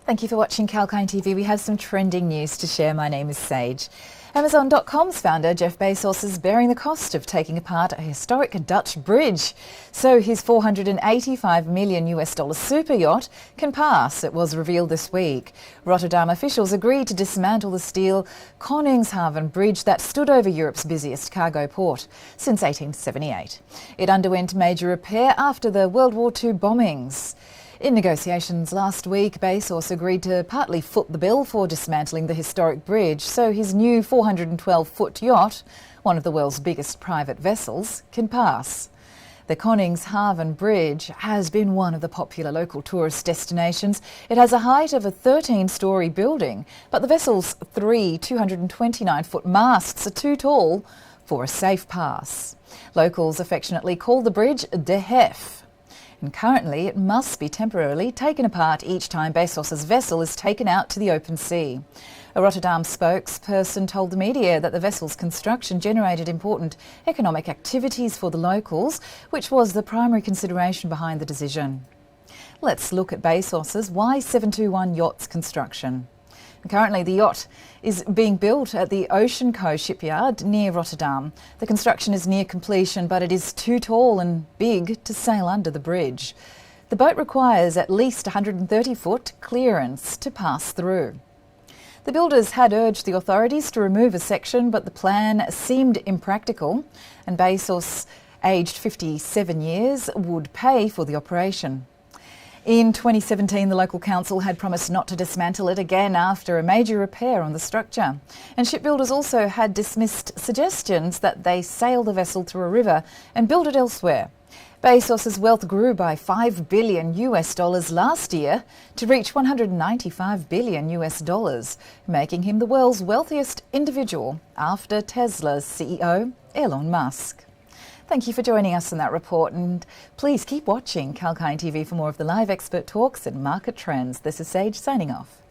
Thank you for watching Kalkine TV. We have some trending news to share. My name is Sage. Amazon.com's founder Jeff Bezos is bearing the cost of taking apart a historic Dutch bridge. So his $485 million super yacht can pass, it was revealed this week. Rotterdam officials agreed to dismantle the steel Koningshaven bridge that stood over Europe's busiest cargo port since 1878. It underwent major repair after the World War II bombings. In negotiations last week, Bezos agreed to partly foot the bill for dismantling the historic bridge so his new 412-foot yacht, one of the world's biggest private vessels, can pass. The Koningshaven Bridge has been one of the popular local tourist destinations. It has a height of a 13-storey building, but the vessel's three 229-foot masts are too tall for a safe pass. Locals affectionately call the bridge De Hef. And currently it must be temporarily taken apart each time Bezos' vessel is taken out to the open sea. A Rotterdam spokesperson told the media that the vessel's construction generated important economic activities for the locals, which was the primary consideration behind the decision. Let's look at Bezos' Y721 yacht's construction. Currently, the yacht is being built at the Ocean Co shipyard near Rotterdam. The construction is near completion, but it is too tall and big to sail under the bridge. The boat requires at least 130-foot clearance to pass through. The builders had urged the authorities to remove a section, but the plan seemed impractical, and Bezos, aged 57 years, would pay for the operation. In 2017, the local council had promised not to dismantle it again after a major repair on the structure. And shipbuilders also had dismissed suggestions that they sail the vessel through a river and build it elsewhere. Bezos' wealth grew by $5 billion last year to reach $195 billion, making him the world's wealthiest individual after Tesla's CEO, Elon Musk. Thank you for joining us in that report, and please keep watching Kalkine TV for more of the live expert talks and market trends. This is Sage signing off.